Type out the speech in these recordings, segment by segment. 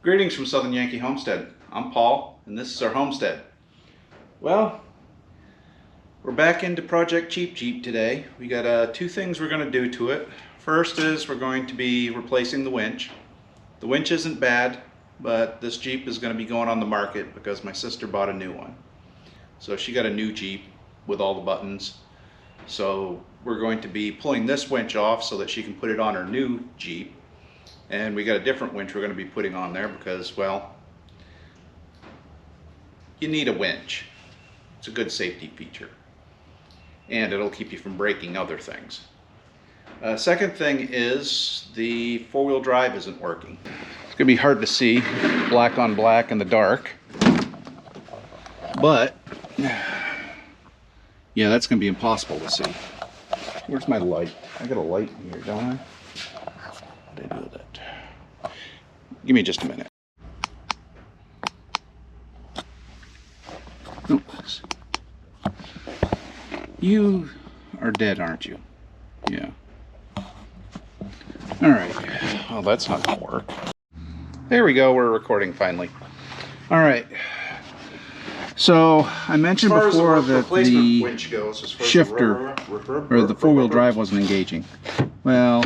Greetings from Southern Yankee Homestead. I'm Paul, and this is our homestead. Well, we're back into Project Cheap Jeep today. We got two things we're going to do to it. First is we're going to be replacing the winch. The winch isn't bad, but this Jeep is going to be going on the market because my sister bought a new one. So she got a new Jeep with all the buttons. So we're going to be pulling this winch off so that she can put it on her new Jeep. And we got a different winch we're going to be putting on there because, well, you need a winch. It's a good safety feature. And it'll keep you from breaking other things. Second thing is the four-wheel drive isn't working. It's going to be hard to see black on black in the dark. But, yeah, that's going to be impossible to see. Where's my light? I got a light in here, don't I? What did I do with it? Give me just a minute. Oh, you are dead, aren't you? Yeah. All right. Well, that's not gonna work. There we go. We're recording finally. All right. So I mentioned before that the shifter or the four-wheel drive wasn't engaging. Well,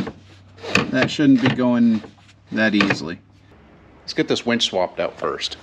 that shouldn't be going that easily. Let's get this winch swapped out first.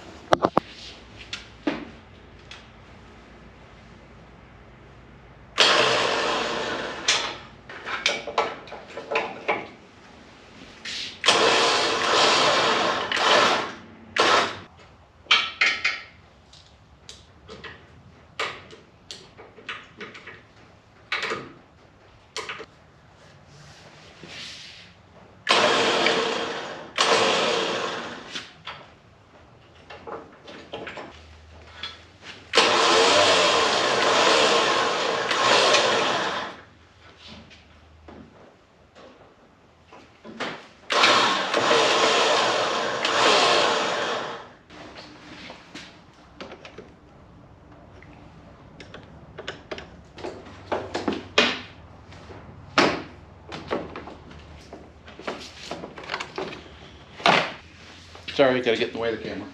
Sorry, gotta get in the way of the camera.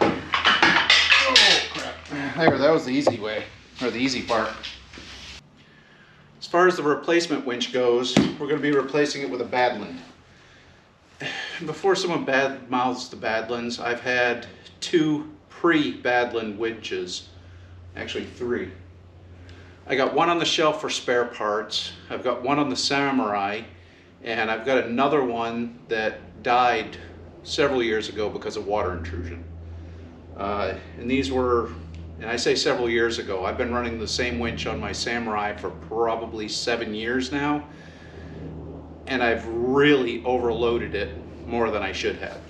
Oh, crap. There, that was the easy way, or the easy part. As far as the replacement winch goes, we're gonna be replacing it with a Badland. Before someone bad mouths the Badlands, I've had two pre-Badland winches. Actually, three. I got one on the shelf for spare parts. I've got one on the Samurai, and I've got another one that died several years ago because of water intrusion. And these were, and I say several years ago, I've been running the same winch on my Samurai for probably 7 years now, and I've really overloaded it more than I should have.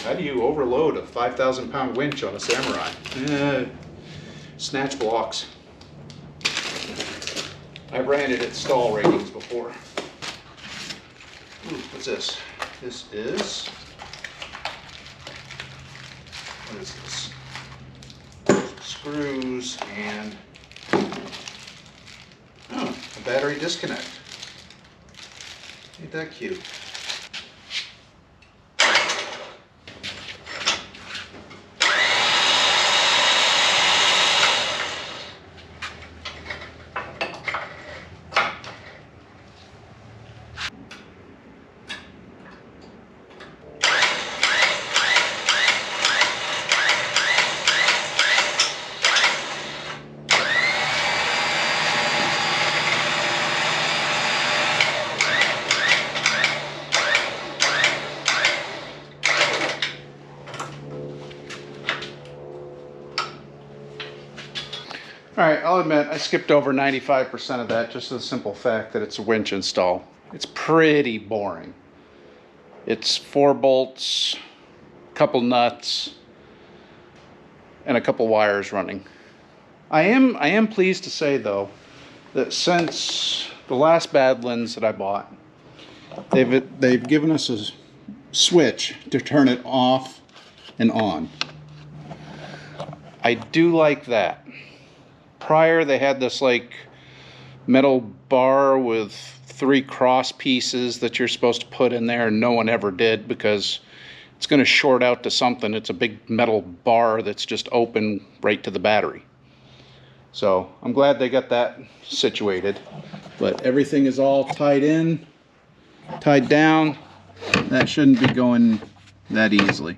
How do you overload a 5,000-pound winch on a Samurai? Snatch blocks. I ran it at stall ratings before. Ooh, what's this? This is, what is this? Screws and, oh, a battery disconnect. Ain't that cute? Alright, I'll admit I skipped over 95% of that just for the simple fact that it's a winch install. It's pretty boring. It's 4 bolts, a couple nuts, and a couple wires running. I am pleased to say though that since the last Badlands that I bought, they've given us a switch to turn it off and on. I do like that. Prior they had this like metal bar with 3 cross pieces that you're supposed to put in there, and no one ever did because it's going to short out to something. It's a big metal bar that's just open right to the battery. So I'm glad they got that situated. But everything is all tied in, tied down. That shouldn't be going that easily.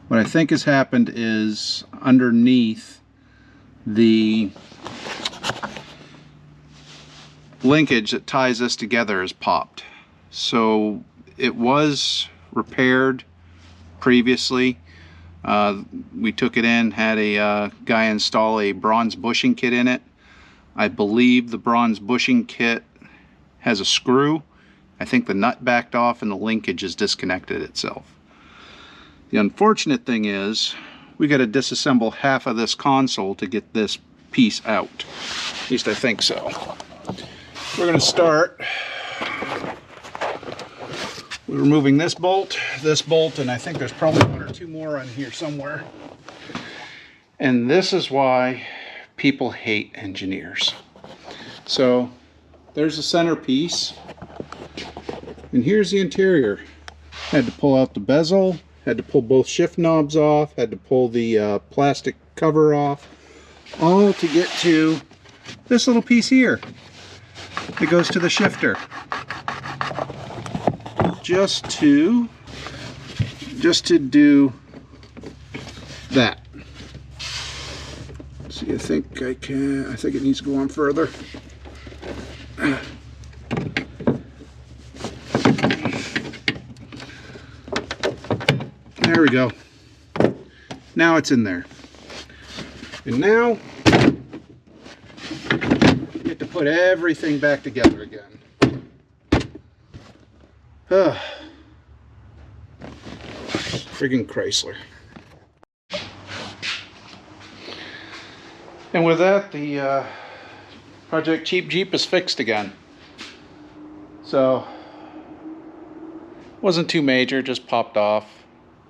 What I think has happened is underneath the linkage that ties this together is popped. So it was repaired previously. We took it in, had a guy install a bronze bushing kit in it. I believe the bronze bushing kit has a screw. I think the nut backed off and the linkage is disconnected itself. The unfortunate thing is we got to disassemble half of this console to get this piece out. At least I think so. We're going to start with removing this bolt, and I think there's probably 1 or 2 more on here somewhere. And this is why people hate engineers. So there's the centerpiece, and here's the interior. Had to pull out the bezel, had to pull both shift knobs off, had to pull the plastic cover off, all to get to this little piece here. It goes to the shifter. Just to do that. See, I think it needs to go on further. There we go. Now it's in there. And now get to put everything back together again. Friggin' Chrysler. And with that, the Project Cheap Jeep is fixed again. So, wasn't too major, just popped off,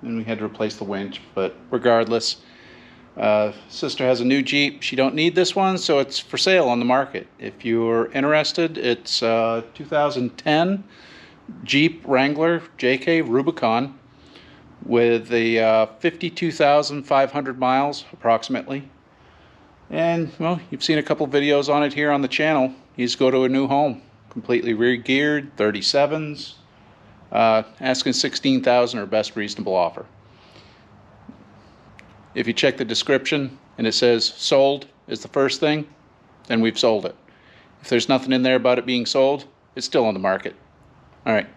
and we had to replace the winch. But regardless, sister has a new Jeep. She don't need this one, so it's for sale on the market. If you're interested, it's 2010 Jeep Wrangler JK Rubicon with a 52,500 miles approximately. And well, you've seen a couple videos on it here on the channel. He's go to a new home, completely rear geared, 37s, asking $16,000 or best reasonable offer. If you check the description and it says sold is the first thing, then we've sold it. If there's nothing in there about it being sold, it's still on the market. All right,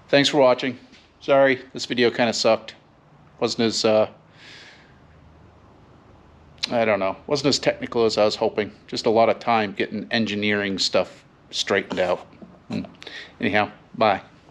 thanks for watching. Sorry, this video kind of sucked. Wasn't as, I don't know, wasn't as technical as I was hoping. Just a lot of time getting engineering stuff straightened out. Anyhow, bye.